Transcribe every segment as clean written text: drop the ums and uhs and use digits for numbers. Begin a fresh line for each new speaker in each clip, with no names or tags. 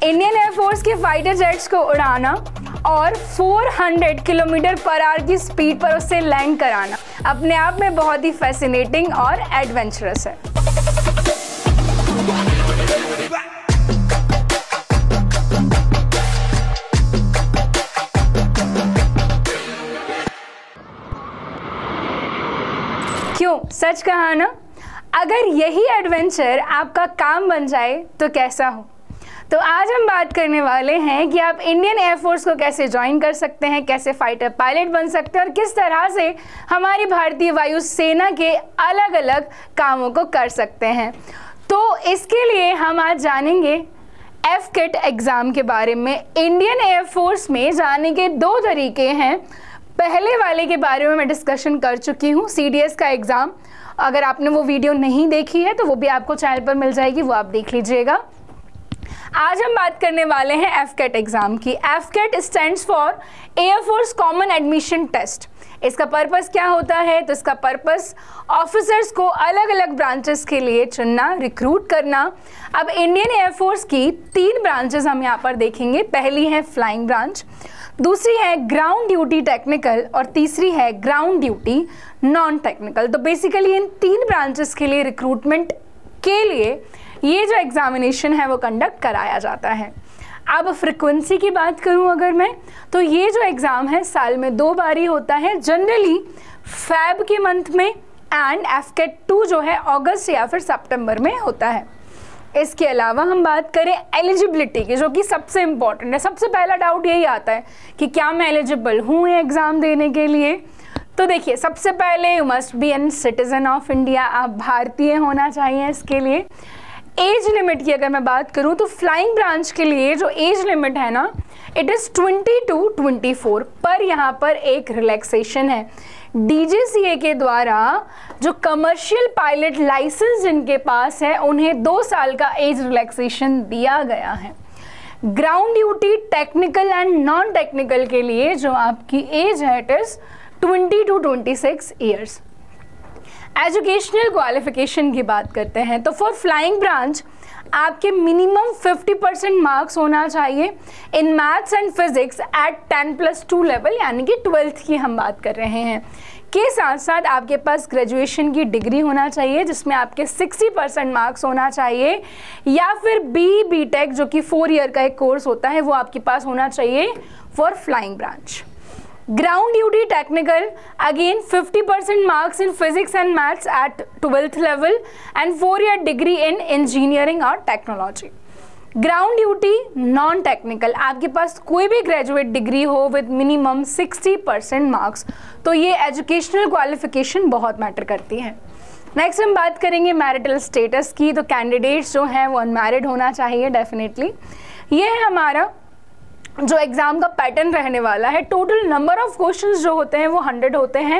Indian air force के fighter jets को उड़ाना और 400 किलोमीटर पर आवर की स्पीड पर उससे लैंड कराना अपने आप में बहुत ही फैसिनेटिंग और एडवेंचरस है। क्यों, सच कहा ना? अगर यही एडवेंचर आपका काम बन जाए तो कैसा हो। तो आज हम बात करने वाले हैं कि आप इंडियन एयरफोर्स को कैसे ज्वाइन कर सकते हैं, कैसे फाइटर पायलट बन सकते हैं और किस तरह से हमारी भारतीय वायु सेना के अलग अलग कामों को कर सकते हैं। तो इसके लिए हम आज जानेंगे एफकेट एग्ज़ाम के बारे में। इंडियन एयरफोर्स में जाने के दो तरीके हैं। पहले वाले के बारे में मैं डिस्कशन कर चुकी हूँ, सीडीएस का एग्ज़ाम। अगर आपने वो वीडियो नहीं देखी है तो वो भी आपको चैनल पर मिल जाएगी, वो आप देख लीजिएगा। आज हम बात करने वाले हैं एफकेट एग्ज़ाम की। AFCAT stands for air force common admission test. इसका पर्पस क्या होता है? तो इसका पर्पस ऑफिसर्स को अलग अलग ब्रांचेस के लिए चुनना, रिक्रूट करना। अब इंडियन एयरफोर्स की 3 ब्रांचेस हम यहाँ पर देखेंगे। पहली है फ्लाइंग ब्रांच, दूसरी है ग्राउंड ड्यूटी टेक्निकल और तीसरी है ग्राउंड ड्यूटी नॉन टेक्निकल। तो बेसिकली इन 3 ब्रांचेस के लिए रिक्रूटमेंट के लिए ये जो एग्जामिनेशन है वो कंडक्ट कराया जाता है। अब फ्रिक्वेंसी की बात करूं अगर मैं, तो ये जो एग्ज़ाम है साल में 2 बार ही होता है, जनरली फैब के मंथ में, एंड एफकेट 2 जो है अगस्त या फिर सितंबर में होता है। इसके अलावा हम बात करें एलिजिबिलिटी की, जो कि सबसे इम्पॉर्टेंट है। सबसे पहला डाउट यही आता है कि क्या मैं एलिजिबल हूँ ये एग्ज़ाम देने के लिए। तो देखिए, सबसे पहले you must be an citizen of India, आप भारतीय होना चाहिए। इसके लिए एज लिमिट की अगर मैं बात करूं तो फ्लाइंग ब्रांच के लिए जो एज लिमिट है ना, इट इज़ 20 to 24, पर यहाँ पर एक रिलैक्सेशन है। डीजीसीए के द्वारा जो कमर्शियल पायलट लाइसेंस जिनके पास है उन्हें 2 साल का एज रिलैक्सेशन दिया गया है। Ground duty technical and non technical के लिए जो आपकी एज है it is 20 to 26 years. Educational qualification की बात करते हैं तो फॉर फ्लाइंग ब्रांच आपके मिनिमम 50% मार्क्स होना चाहिए in maths and physics at 10+2 level, यानी कि 12th की हम बात कर रहे हैं। के साथ साथ आपके पास ग्रेजुएशन की डिग्री होना चाहिए जिसमें आपके 60% मार्क्स होना चाहिए, या फिर बीटेक जो कि 4 ईयर का एक कोर्स होता है वो आपके पास होना चाहिए for flying branch. Ground duty technical again 50% marks in physics and maths at 12th level and 4 year degree in engineering और technology. Ground duty non technical आपके पास कोई भी ग्रेजुएट डिग्री हो विद मिनिमम 60% मार्क्स। तो ये एजुकेशनल क्वालिफिकेशन बहुत matter करती है। नेक्स्ट हम बात करेंगे मैरिटल स्टेटस की। तो कैंडिडेट्स जो हैं वो अनमैरिड होना चाहिए डेफिनेटली। ये है हमारा जो एग्ज़ाम का पैटर्न रहने वाला है। टोटल नंबर ऑफ क्वेश्चंस जो होते हैं वो 100 होते हैं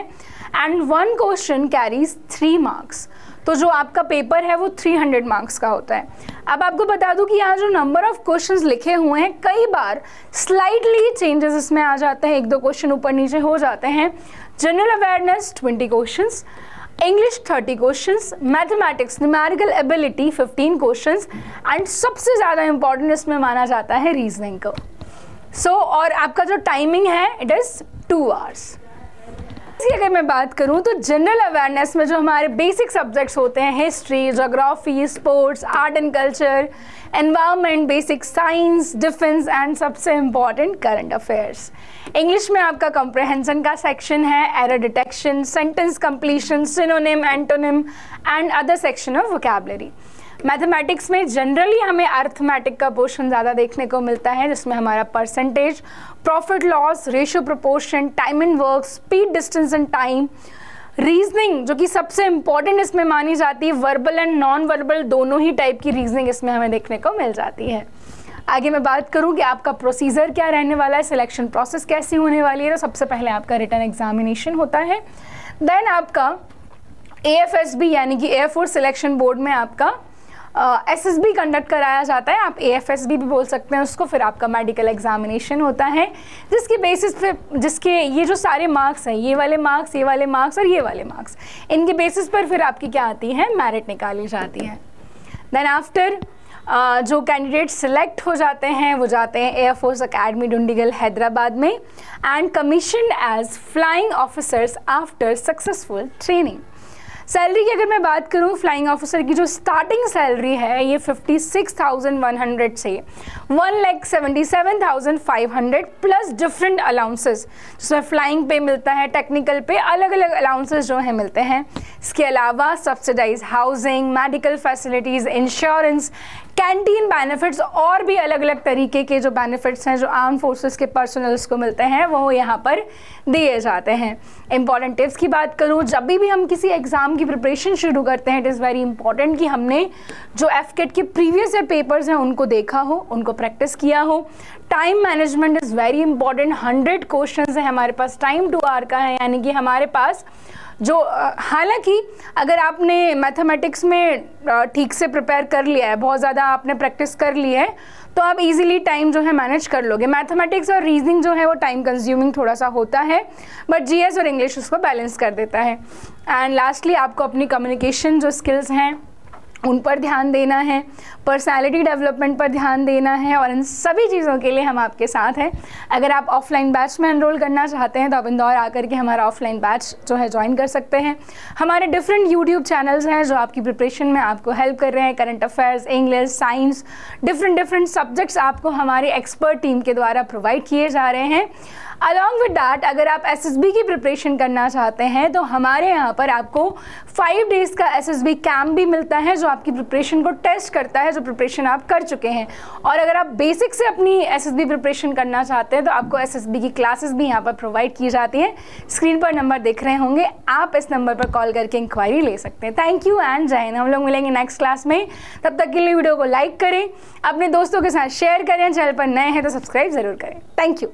एंड 1 क्वेश्चन कैरीज 3 मार्क्स। तो जो आपका पेपर है वो 300 मार्क्स का होता है। अब आपको बता दूं कि यहाँ जो नंबर ऑफ क्वेश्चंस लिखे हुए हैं कई बार स्लाइटली चेंजेस इसमें आ जाते हैं, 1-2 क्वेश्चन ऊपर नीचे हो जाते हैं। General awareness 20 questions, English 30 questions, mathematics numerical ability 15 questions and सबसे ज़्यादा इंपॉर्टेंट इसमें माना जाता है रीजनिंग को। और आपका जो टाइमिंग है इट इज़ 2 आवर्स। इसकी अगर मैं बात करूं तो जनरल अवेयरनेस में जो हमारे बेसिक सब्जेक्ट्स होते हैं, history, geography, sports, art and culture, environment, basic science, defence and सबसे इम्पॉर्टेंट करंट अफेयर्स। इंग्लिश में आपका कंप्रहेंशन का सेक्शन है, error detection, sentence completion, synonym, antonym and other section of vocabulary. Mathematics में generally हमें arithmetic का portion ज़्यादा देखने को मिलता है जिसमें हमारा percentage, profit loss, ratio proportion, time and work, speed, distance and time. Reasoning जो कि सबसे इंपॉर्टेंट इसमें मानी जाती है, वर्बल एंड नॉन वर्बल दोनों ही टाइप की रीजनिंग इसमें हमें देखने को मिल जाती है। आगे मैं बात करूँ कि आपका प्रोसीजर क्या रहने वाला है, सिलेक्शन प्रोसेस कैसी होने वाली है। तो सबसे पहले आपका रिटन एग्जामिनेशन होता है, देन आपका AFSB यानी कि एयरफोर्स सिलेक्शन बोर्ड में आपका SSB कंडक्ट कराया जाता है, आप AFSB भी बोल सकते हैं उसको। फिर आपका मेडिकल एग्जामिनेशन होता है जिसकी बेसिस पे, जिसके ये जो सारे मार्क्स हैं, ये वाले मार्क्स, ये वाले मार्क्स और ये वाले मार्क्स, इनके बेसिस पर फिर आपकी क्या आती है, मेरिट निकाली जाती है। देन आफ्टर जो कैंडिडेट सिलेक्ट हो जाते हैं वो जाते हैं एयरफोर्स अकेडमी डुंडिगल हैदराबाद में and commissioned as flying officers after successful training. Salary की अगर मैं बात करूं, फ्लाइंग ऑफिसर की जो स्टार्टिंग सैलरी है ये 56,100 से 1,77,500 प्लस डिफरेंट अलाउंसेस, जिसमें फ्लाइंग पे मिलता है, टेक्निकल पे अलग अलग अलाउंसेस जो है मिलते हैं। इसके अलावा subsidise housing, medical facilities, insurance, canteen benefits और भी अलग अलग तरीके के जो बेनिफिट्स हैं जो आर्म फोर्सेस के पर्सनल्स को मिलते हैं वो यहाँ पर दिए जाते हैं। इंपॉर्टेंट टिप्स की बात करूँ, जब भी हम किसी एग्ज़ाम की प्रिपरेशन शुरू करते हैं इट इज़ वेरी इंपॉर्टेंट कि हमने जो एफकेट के प्रीवियस ईयर पेपर्स हैं उनको देखा हो, उनको प्रैक्टिस किया हो। Time management is very important. 100 question है हमारे पास, टाइम 2 आवर का है, यानी कि हमारे पास जो हालांकि अगर आपने मैथमेटिक्स में ठीक से प्रिपेयर कर लिया है, बहुत ज़्यादा आपने प्रैक्टिस कर ली है, तो आप इजीली टाइम जो है मैनेज कर लोगे। मैथमेटिक्स और रीजनिंग जो है वो टाइम कंज्यूमिंग थोड़ा सा होता है, बट जीएस और इंग्लिश उसको बैलेंस कर देता है। एंड लास्टली आपको अपनी कम्युनिकेशन जो स्किल्स हैं उन पर ध्यान देना है, पर्सनालिटी डेवलपमेंट पर ध्यान देना है, और इन सभी चीज़ों के लिए हम आपके साथ हैं। अगर आप ऑफलाइन बैच में एनरोल करना चाहते हैं तो आप इंदौर आकर के हमारा ऑफलाइन बैच जो है ज्वाइन कर सकते हैं। हमारे डिफरेंट यूट्यूब चैनल्स हैं जो आपकी प्रिपरेशन में आपको हेल्प कर रहे हैं। Current affairs, English, science, different subjects आपको हमारी एक्सपर्ट टीम के द्वारा प्रोवाइड किए जा रहे हैं। अलॉन्ग विद डैट अगर आप एसएसबी की प्रिपरेशन करना चाहते हैं तो हमारे यहाँ पर आपको 5 डेज़ का एसएसबी कैंप भी मिलता है जो आपकी प्रिपरेशन को टेस्ट करता है, जो प्रिपरेशन आप कर चुके हैं। और अगर आप बेसिक से अपनी एसएसबी प्रिपरेशन करना चाहते हैं तो आपको एसएसबी की क्लासेस भी यहाँ पर प्रोवाइड की जाती हैं। स्क्रीन पर नंबर दिख रहे होंगे, आप इस नंबर पर कॉल करके इंक्वायरी ले सकते हैं। थैंक यू एंड जय हिंद। हम लोग मिलेंगे नेक्स्ट क्लास में, तब तक के लिए वीडियो को लाइक करें, अपने दोस्तों के साथ शेयर करें, चैनल पर नए हैं तो सब्सक्राइब ज़रूर करें। Thank you.